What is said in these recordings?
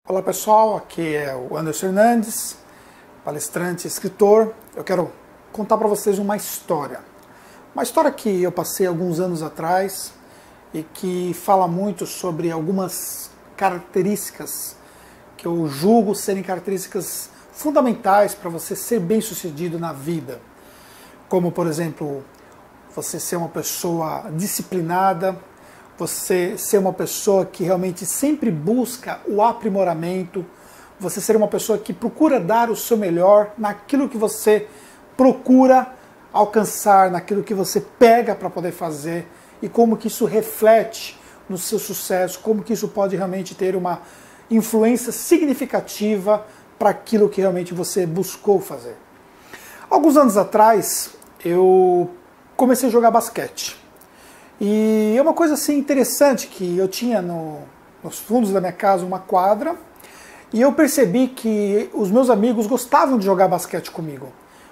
Olá pessoal, aqui é o Anderson Hernandes, palestrante e escritor. Eu quero contar para vocês uma história que eu passei alguns anos atrás e que fala muito sobre algumas características que eu julgo serem características fundamentais para você ser bem-sucedido na vida. Como, por exemplo, você ser uma pessoa disciplinada, você ser uma pessoa que realmente sempre busca o aprimoramento, você ser uma pessoa que procura dar o seu melhor naquilo que você procura alcançar, naquilo que você pega para poder fazer, e como que isso reflete no seu sucesso, como que isso pode realmente ter uma influência significativa para aquilo que realmente você buscou fazer. Alguns anos atrás, eu comecei a jogar basquete. E é uma coisa assim interessante que eu tinha nos fundos da minha casa uma quadra, e eu percebi que os meus amigos gostavam de jogar basquete comigo.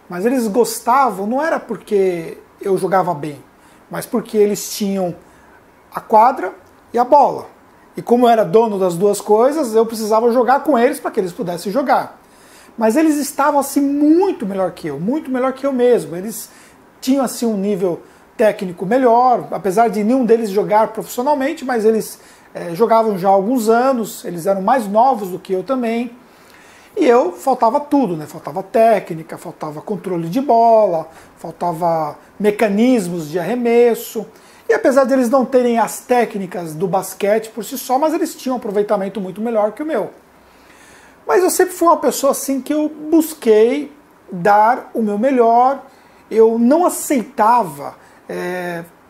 Mas eles gostavam não era porque eu jogava bem, mas porque eles tinham a quadra e a bola. E como eu era dono das duas coisas, eu precisava jogar com eles para que eles pudessem jogar. Mas eles estavam assim muito melhor que eu mesmo. Eles tinham assim um nível técnico melhor, apesar de nenhum deles jogar profissionalmente, mas eles jogavam já há alguns anos, eles eram mais novos do que eu também. E eu, faltava tudo, né? Faltava técnica, faltava controle de bola, faltava mecanismos de arremesso. E apesar de eles não terem as técnicas do basquete por si só, mas eles tinham um aproveitamento muito melhor que o meu. Mas eu sempre fui uma pessoa assim que eu busquei dar o meu melhor, eu não aceitava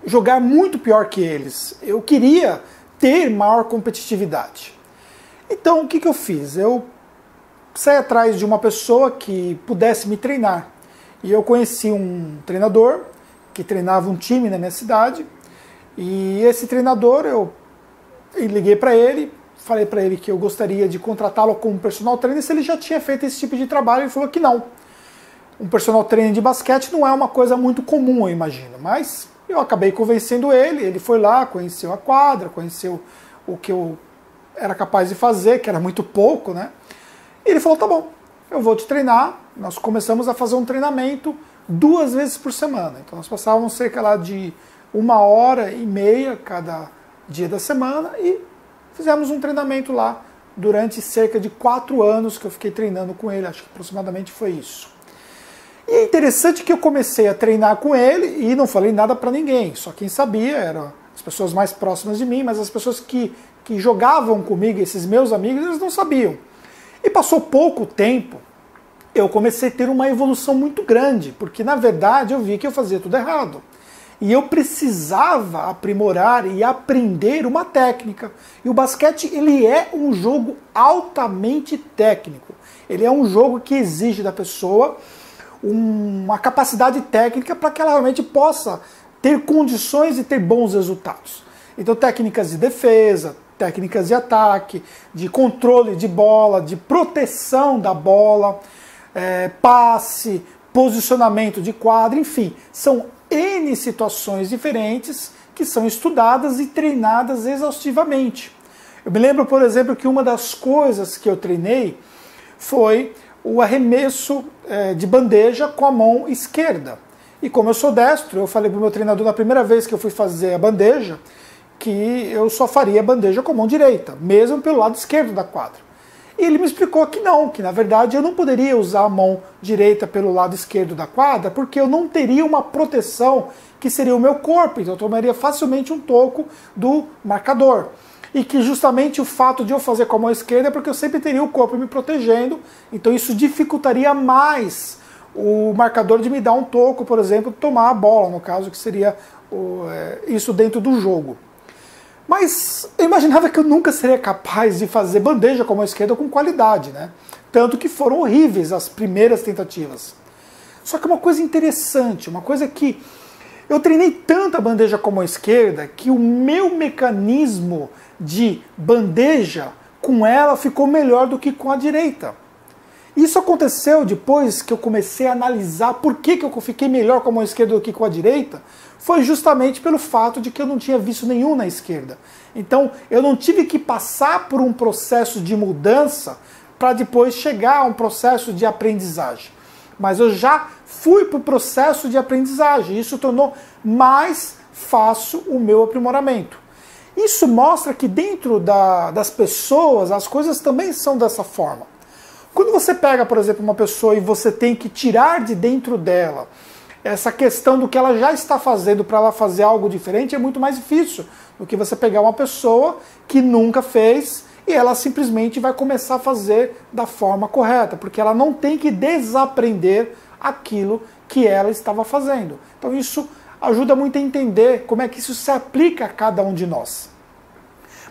jogar muito pior que eles. Eu queria ter maior competitividade. Então o que eu fiz? Eu saí atrás de uma pessoa que pudesse me treinar. E eu conheci um treinador que treinava um time na minha cidade. E esse treinador, eu liguei para ele, falei para ele que eu gostaria de contratá-lo como personal trainer se ele já tinha feito esse tipo de trabalho. Ele falou que não. Um personal trainer de basquete não é uma coisa muito comum, eu imagino. Mas eu acabei convencendo ele, ele foi lá, conheceu a quadra, conheceu o que eu era capaz de fazer, que era muito pouco, né? E ele falou, tá bom, eu vou te treinar. Nós começamos a fazer um treinamento 2 vezes por semana. Então nós passávamos cerca lá de 1h30 cada dia da semana e fizemos um treinamento lá durante cerca de 4 anos que eu fiquei treinando com ele, acho que aproximadamente foi isso. E é interessante que eu comecei a treinar com ele e não falei nada para ninguém, só quem sabia eram as pessoas mais próximas de mim, mas as pessoas que jogavam comigo, esses meus amigos, eles não sabiam. E passou pouco tempo, eu comecei a ter uma evolução muito grande, porque na verdade eu vi que eu fazia tudo errado. E eu precisava aprimorar e aprender uma técnica. E o basquete, ele é um jogo altamente técnico. Ele é um jogo que exige da pessoa uma capacidade técnica para que ela realmente possa ter condições de ter bons resultados. Então técnicas de defesa, técnicas de ataque, de controle de bola, de proteção da bola, passe, posicionamento de quadra, enfim, são N situações diferentes que são estudadas e treinadas exaustivamente. Eu me lembro, por exemplo, que uma das coisas que eu treinei foi o arremesso de bandeja com a mão esquerda. E como eu sou destro, eu falei para o meu treinador na primeira vez que eu fui fazer a bandeja que eu só faria a bandeja com a mão direita, mesmo pelo lado esquerdo da quadra. E ele me explicou que não, que na verdade eu não poderia usar a mão direita pelo lado esquerdo da quadra, porque eu não teria uma proteção que seria o meu corpo, então eu tomaria facilmente um toco do marcador. E que justamente o fato de eu fazer com a mão esquerda é porque eu sempre teria o corpo me protegendo, então isso dificultaria mais o marcador de me dar um toco, por exemplo, tomar a bola, no caso que seria isso dentro do jogo. Mas eu imaginava que eu nunca seria capaz de fazer bandeja com a mão esquerda com qualidade, né? Tanto que foram horríveis as primeiras tentativas. Só que uma coisa interessante, uma coisa que eu treinei tanto a bandeja com a mão esquerda que o meu mecanismo de bandeja com ela ficou melhor do que com a direita. Isso aconteceu depois que eu comecei a analisar por que eu fiquei melhor com a mão esquerda do que com a direita. Foi justamente pelo fato de que eu não tinha vício nenhum na esquerda. Então eu não tive que passar por um processo de mudança para depois chegar a um processo de aprendizagem. Mas eu já fui para o processo de aprendizagem. Isso tornou mais fácil o meu aprimoramento. Isso mostra que dentro das pessoas as coisas também são dessa forma. Quando você pega, por exemplo, uma pessoa e você tem que tirar de dentro dela essa questão do que ela já está fazendo para ela fazer algo diferente, é muito mais difícil do que você pegar uma pessoa que nunca fez e ela simplesmente vai começar a fazer da forma correta, porque ela não tem que desaprender aquilo que ela estava fazendo. Então isso ajuda muito a entender como é que isso se aplica a cada um de nós.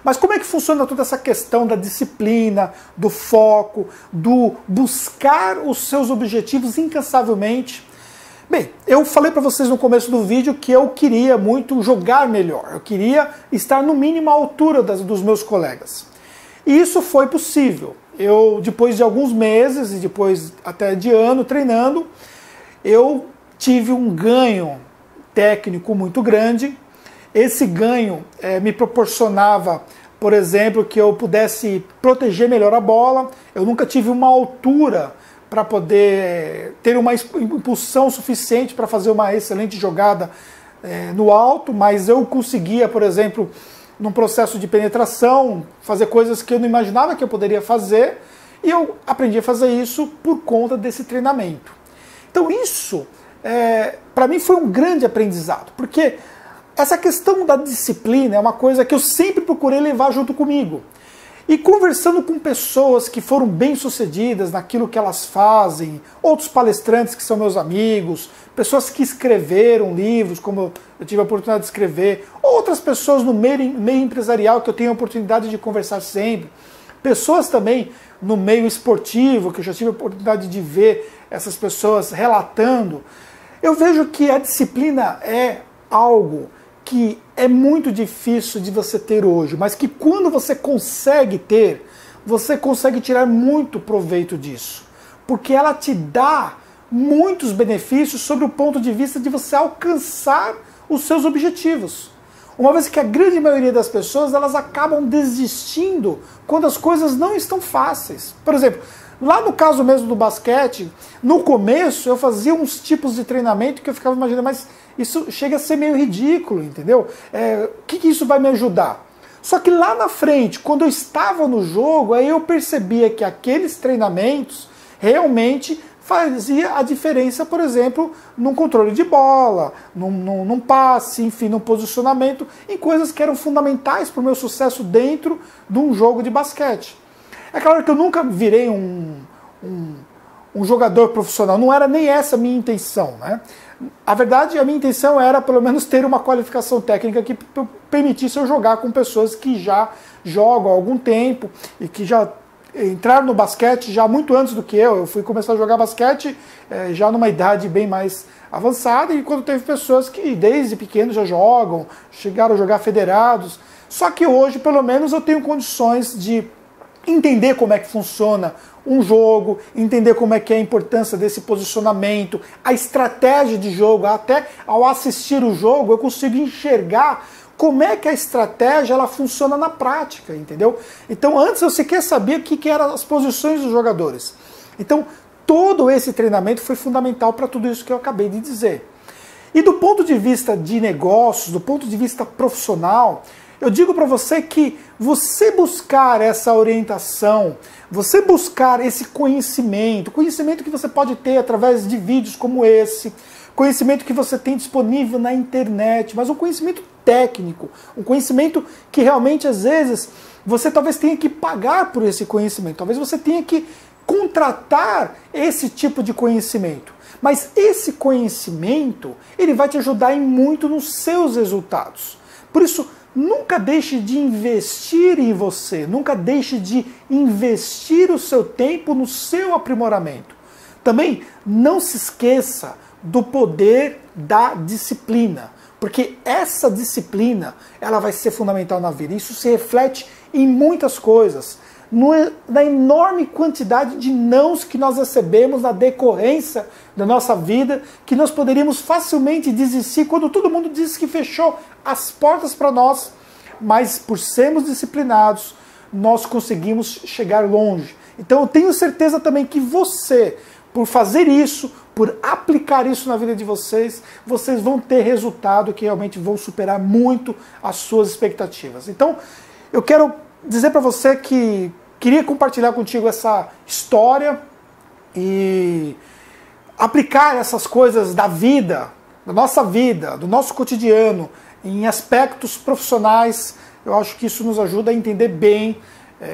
Mas como é que funciona toda essa questão da disciplina, do foco, do buscar os seus objetivos incansavelmente? Bem, eu falei para vocês no começo do vídeo que eu queria muito jogar melhor. Eu queria estar no mínimo à altura dos meus colegas. E isso foi possível. Eu, depois de alguns meses e depois até de ano treinando, eu tive um ganho técnico muito grande. Esse ganho me proporcionava, por exemplo, que eu pudesse proteger melhor a bola. Eu nunca tive uma altura para poder ter uma impulsão suficiente para fazer uma excelente jogada no alto, mas eu conseguia, por exemplo, num processo de penetração, fazer coisas que eu não imaginava que eu poderia fazer, e eu aprendi a fazer isso por conta desse treinamento. Então isso, para mim, foi um grande aprendizado, porque essa questão da disciplina é uma coisa que eu sempre procurei levar junto comigo. E conversando com pessoas que foram bem-sucedidas naquilo que elas fazem, outros palestrantes que são meus amigos, pessoas que escreveram livros, como eu tive a oportunidade de escrever, outras pessoas no meio empresarial que eu tenho a oportunidade de conversar sempre, pessoas também no meio esportivo, que eu já tive a oportunidade de ver essas pessoas relatando, eu vejo que a disciplina é algo que é muito difícil de você ter hoje, mas que quando você consegue ter, você consegue tirar muito proveito disso, porque ela te dá muitos benefícios sobre o ponto de vista de você alcançar os seus objetivos. Uma vez que a grande maioria das pessoas, elas acabam desistindo quando as coisas não estão fáceis. Por exemplo, lá no caso mesmo do basquete, no começo eu fazia uns tipos de treinamento que eu ficava imaginando, mas isso chega a ser meio ridículo, entendeu? O que isso vai me ajudar? Só que lá na frente, quando eu estava no jogo, aí eu percebia que aqueles treinamentos realmente fazia a diferença, por exemplo, num controle de bola, num passe, enfim, num posicionamento, em coisas que eram fundamentais para o meu sucesso dentro de um jogo de basquete. É claro que eu nunca virei um jogador profissional, não era nem essa a minha intenção, né? A verdade, a minha intenção era pelo menos ter uma qualificação técnica que permitisse eu jogar com pessoas que já jogam há algum tempo e que já entraram no basquete já muito antes do que eu. Eu fui começar a jogar basquete já numa idade bem mais avançada, e quando teve pessoas que desde pequenos já jogam, chegaram a jogar federados. Só que hoje, pelo menos, eu tenho condições de entender como é que funciona um jogo, entender como é que é a importância desse posicionamento, a estratégia de jogo. Até ao assistir o jogo eu consigo enxergar como é que a estratégia ela funciona na prática, entendeu? Então antes eu sequer sabia o que eram as posições dos jogadores. Então todo esse treinamento foi fundamental para tudo isso que eu acabei de dizer. E do ponto de vista de negócios, do ponto de vista profissional, eu digo para você que você buscar essa orientação, você buscar esse conhecimento que você pode ter através de vídeos como esse, conhecimento que você tem disponível na internet, mas um conhecimento técnico, um conhecimento que realmente às vezes você talvez tenha que pagar por esse conhecimento, talvez você tenha que contratar esse tipo de conhecimento. Mas esse conhecimento, ele vai te ajudar em muito nos seus resultados. Por isso, nunca deixe de investir em você, nunca deixe de investir o seu tempo no seu aprimoramento. Também não se esqueça do poder da disciplina, porque essa disciplina ela vai ser fundamental na vida. Isso se reflete em muitas coisas, na enorme quantidade de nãos que nós recebemos na decorrência da nossa vida, que nós poderíamos facilmente desistir quando todo mundo disse que fechou as portas para nós, mas por sermos disciplinados, nós conseguimos chegar longe. Então eu tenho certeza também que você, por fazer isso, por aplicar isso na vida de vocês, vocês vão ter resultado que realmente vão superar muito as suas expectativas. Então, eu quero dizer para você que queria compartilhar contigo essa história e aplicar essas coisas da vida, da nossa vida, do nosso cotidiano, em aspectos profissionais. Eu acho que isso nos ajuda a entender bem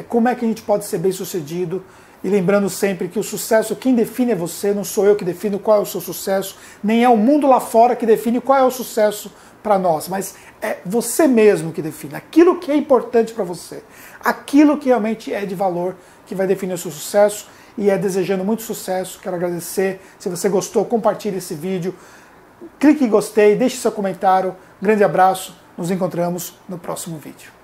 como é que a gente pode ser bem-sucedido. E lembrando sempre que o sucesso, quem define é você, não sou eu que defino qual é o seu sucesso, nem é o mundo lá fora que define qual é o sucesso para nós, mas é você mesmo que define aquilo que é importante para você, aquilo que realmente é de valor, que vai definir o seu sucesso. E desejando muito sucesso, quero agradecer. Se você gostou, compartilhe esse vídeo, clique em gostei, deixe seu comentário. Grande abraço, nos encontramos no próximo vídeo.